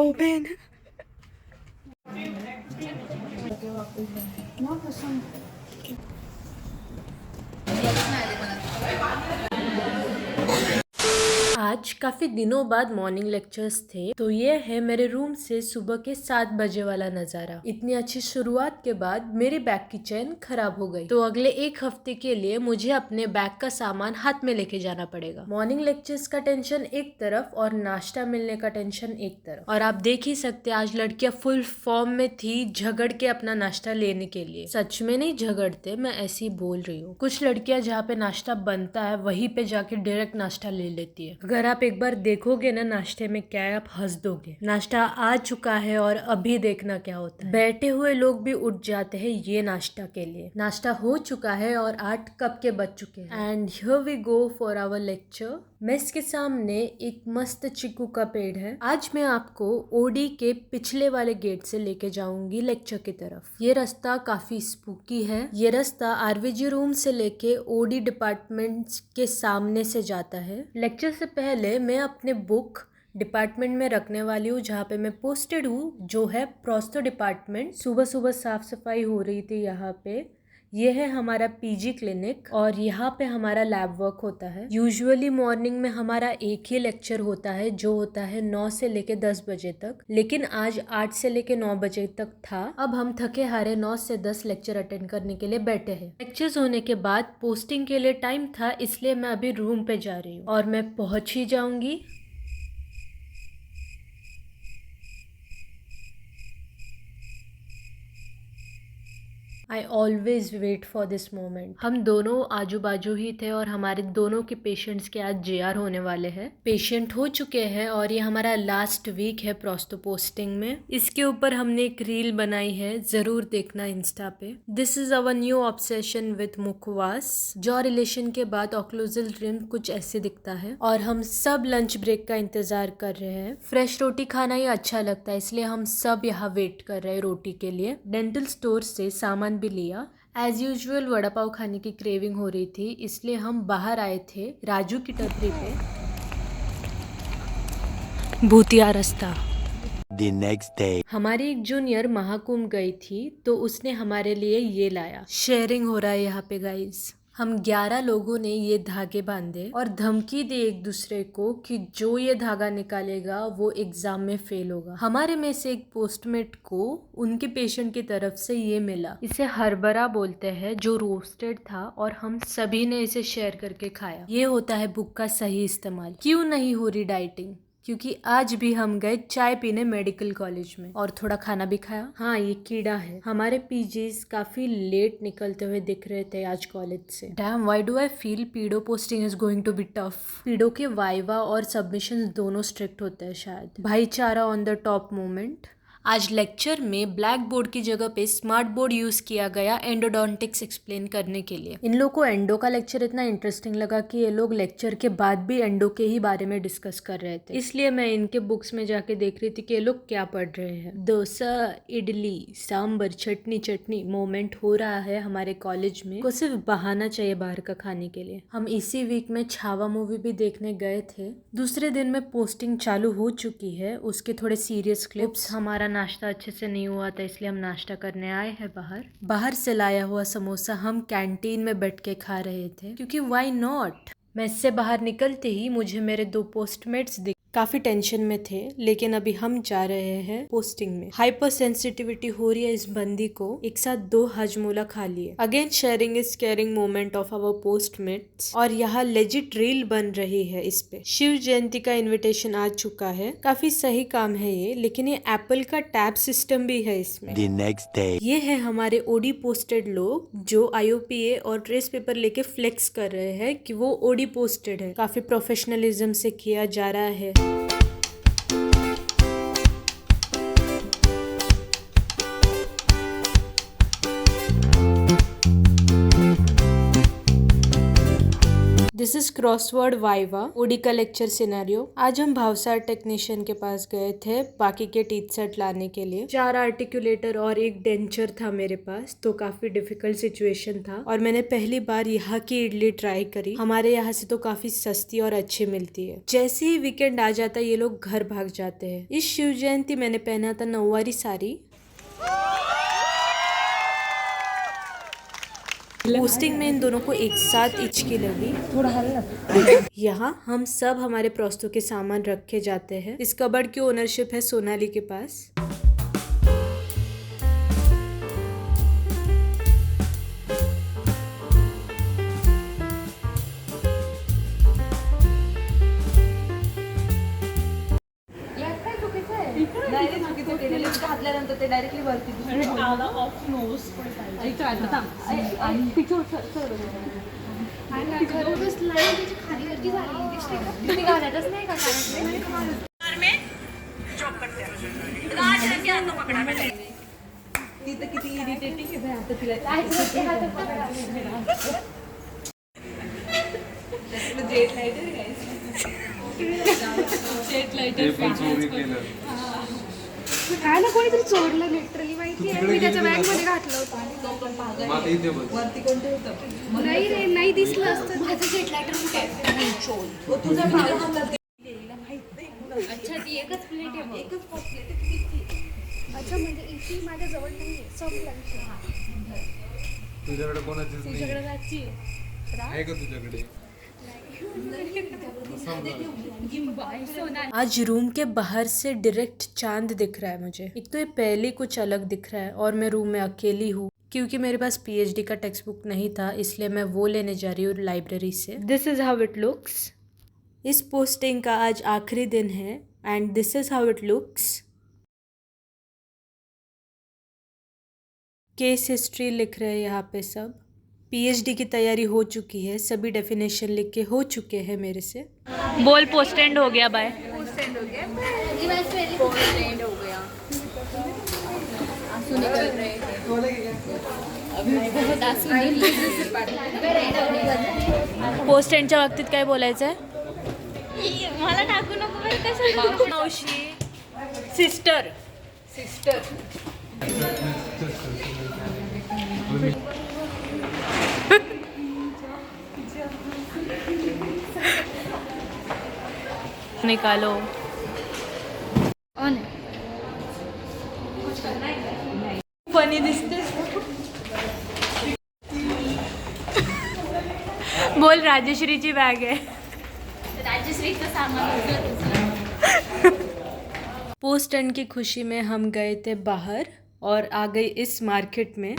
Open. आज काफी दिनों बाद मॉर्निंग लेक्चर्स थे, तो ये है मेरे रूम से सुबह के 7 बजे वाला नजारा। इतनी अच्छी शुरुआत के बाद मेरी बैग की चेन खराब हो गई, तो अगले 1 हफ्ते के लिए मुझे अपने बैग का सामान हाथ में लेके जाना पड़ेगा। मॉर्निंग लेक्चर्स का टेंशन एक तरफ और नाश्ता मिलने का टेंशन एक तरफ। और आप देख ही सकते आज लड़कियां फुल फॉर्म में थी, झगड़ के अपना नाश्ता लेने के लिए। सच में नहीं झगड़ते, मैं ऐसे ही बोल रही हूँ। कुछ लड़कियां जहाँ पे नाश्ता बनता है वहीं पे जाके डायरेक्ट नाश्ता ले लेती है। अगर आप एक बार देखोगे ना नाश्ते में क्या है, आप हंस दोगे। नाश्ता आ चुका है और अभी देखना क्या होता है। बैठे हुए लोग भी उठ जाते हैं ये नाश्ता के लिए। नाश्ता हो चुका है और 8 कप के बज चुके हैं। And here we go for our lecture. Mess के सामने एक मस्त चीकू का पेड़ है। आज मैं आपको ओडी के पिछले वाले गेट से लेके जाऊंगी लेक्चर की तरफ। ये रास्ता काफी स्पूकी है। ये रास्ता आरवीजी रूम से लेके ओडी डिपार्टमेंट के सामने से जाता है। लेक्चर से पहले मैं अपने बुक डिपार्टमेंट में रखने वाली हूँ जहाँ पे मैं पोस्टेड हूँ, जो है प्रोस्तो डिपार्टमेंट। सुबह सुबह साफ सफाई हो रही थी यहाँ पे। ये है हमारा पीजी क्लिनिक और यहाँ पे हमारा लैब वर्क होता है। यूजुअली मॉर्निंग में हमारा एक ही लेक्चर होता है जो होता है 9 से लेके 10 बजे तक, लेकिन आज 8 से लेके 9 बजे तक था। अब हम थके हारे 9 से 10 लेक्चर अटेंड करने के लिए बैठे हैं। लेक्चर्स होने के बाद पोस्टिंग के लिए टाइम था, इसलिए मैं अभी रूम पे जा रही हूँ और मैं पहुंच ही जाऊंगी। I always wait for this moment. हम दोनों आजू बाजू ही थे और हमारे दोनों के पेशेंट्स के आज जेआर होने वाले हैं। पेशेंट हो चुके हैं और ये हमारा लास्ट वीक है प्रोस्तो पोस्टिंग में। इसके ऊपर हमने एक रील बनाई है, जरूर देखना इंस्टा पे। This is our new obsession with mukhwas. Jaw relation के बाद ऑक्लूजल रिम कुछ ऐसे दिखता है और हम सब लंच ब्रेक का इंतजार कर रहे हैं। फ्रेश रोटी खाना ही अच्छा लगता है, इसलिए हम सब यहाँ वेट कर रहे हैं रोटी के लिए। डेंटल स्टोर से सामान भी लिया। एज यूजुअल वड़ा पाव खाने की क्रेविंग हो रही थी, इसलिए हम बाहर आए थे राजू की टपरी पे। भूतिया रास्ता। The next day. हमारी एक जूनियर महाकुंभ गई थी, तो उसने हमारे लिए ये लाया। शेयरिंग हो रहा है यहाँ पे गाइस। हम 11 लोगों ने ये धागे बांधे और धमकी दी एक दूसरे को कि जो ये धागा निकालेगा वो एग्जाम में फेल होगा। हमारे में से एक पोस्टमेट को उनके पेशेंट की तरफ से ये मिला। इसे हरभरा बोलते हैं, जो रोस्टेड था और हम सभी ने इसे शेयर करके खाया। ये होता है बुक का सही इस्तेमाल। क्यों नहीं हो रही डाइटिंग? क्योंकि आज भी हम गए चाय पीने मेडिकल कॉलेज में और थोड़ा खाना भी खाया। हाँ, ये कीड़ा है। हमारे पीजीज काफी लेट निकलते हुए दिख रहे थे आज कॉलेज से। Damn, why do I feel pedo posting is going to be tough. Pedo के वाइवा और सबमिशन दोनों स्ट्रिक्ट होते हैं शायद। भाईचारा ऑन द टॉप मोमेंट। आज लेक्चर में ब्लैक बोर्ड की जगह पे स्मार्ट बोर्ड यूज किया गया एंडोडोंटिक्स एक्सप्लेन करने के लिए। इन लोग को एंडो का लेक्चर इतना इंटरेस्टिंग लगा कि ये लोग लेक्चर के बाद भी एंडो के ही बारे में डिस्कस कर रहे थे। इसलिए मैं इनके बुक्स में जाके देख रही थी कि ये लोग क्या पढ़ रहे हैं। डोसा, इडली, सांबर, चटनी मोमेंट हो रहा है हमारे कॉलेज में। को सिर्फ बहाना चाहिए बाहर का खाने के लिए। हम इसी वीक में छावा मूवी भी देखने गए थे। दूसरे दिन में पोस्टिंग चालू हो चुकी है, उसके थोड़े सीरियस क्लिप्स। हमारा नाश्ता अच्छे से नहीं हुआ था, इसलिए हम नाश्ता करने आए हैं बाहर से लाया हुआ समोसा हम कैंटीन में बैठ के खा रहे थे, क्योंकि व्हाई नॉट। मेस से बाहर निकलते ही मुझे मेरे 2 पोस्टमेट्स दिखे। काफी टेंशन में थे, लेकिन अभी हम जा रहे हैं पोस्टिंग में। हाइपर सेंसिटिविटी हो रही है इस बंदी को। एक साथ 2 हजमोला खा लिए। Again sharing is caring moment of our postmates. और यहाँ लेजिट रील बन रही है इस पे। शिव जयंती का इन्विटेशन आ चुका है। काफी सही काम है ये, लेकिन ये एप्पल का टैब सिस्टम भी है इसमें। The next day. ये है हमारे ओडी पोस्टेड लोग जो IOPA और ट्रेस पेपर लेके फ्लेक्स कर रहे हैं कि वो ओडी पोस्टेड है। काफी प्रोफेशनलिज्म से किया जा रहा है। This is crossword viva OD का लेक्चर सिनेरियो। आज हम भावसार टेक्नीशियन के पास गए थे बाकी के टीथ सेट लाने के लिए। 4 आर्टिकुलेटर और एक डेंचर था मेरे पास, तो काफी डिफिकल्ट सिचुएशन था और मैंने पहली बार यहाँ की इडली ट्राई करी। हमारे यहाँ से तो काफी सस्ती और अच्छी मिलती है। जैसे ही वीकेंड आ जाता है ये लोग घर भाग जाते हैं। इस शिव जयंती मैंने पहना था नौवारी साड़ी। पोस्टिंग में इन दोनों को एक साथ इचकी लगी। थोड़ा हल्ला। यहाँ हम सब हमारे प्रस्तों के सामान रखे जाते हैं। इस कबर्ड की ओनरशिप है सोनाली के पास। घातल्यानंतर ते डायरेक्टली वरती तुम्ही घालतच नाही का तिथं किती इरिटेटिंग आहे आता तिला जेट लाईटर काय ना कोणीतरी चोरलं लिटरली माहिती आहे. मी त्याच्या बॅग मध्ये घातलं होतं. वरती कोणतं होतं नाही रे, नाही दिसलं असतं. माझं जेट लायटर कुठे तुझा अच्छा ती एकच प्लेट आहे. एकच प्लेट अच्छा म्हणजे इथे माझ्या जवळ नाहीये. तुझ्याकडे कोणाचीच नाही. तुझ्याकडे जायची आहे का तुझ्याकडे? आज रूम के बाहर से डायरेक्ट चांद दिख रहा है मुझे। एक तो ये पहले कुछ अलग दिख रहा है और मैं रूम में अकेली हूँ क्योंकि मेरे पास पीएचडी का टेक्स्ट बुक नहीं था, इसलिए मैं वो लेने जा रही हूँ लाइब्रेरी से। This is how it looks. इस पोस्टिंग का आज आखिरी दिन है and this is how it looks. Case history लिख रहे हैं यहाँ पे सब। पीएचडी की तैयारी हो चुकी है, सभी डेफिनेशन लिख के हो चुके हैं मेरे से। बोल पोस्ट एंड हो गया। बाय। पोस्ट एंड हो गया आंसू निकल रहे हैं। पोस्ट एंडच्या बाबतीत काय बोलायचं आहे? मला टाकू नको बरं कसं. मावशी सिस्टर निकालो। फनी दिसते। बोल राजश्रीची बॅग आहे। राजश्रीचं सामान पोस्ट एंड की खुशी में हम गए थे बाहर और आ गई इस मार्केट में।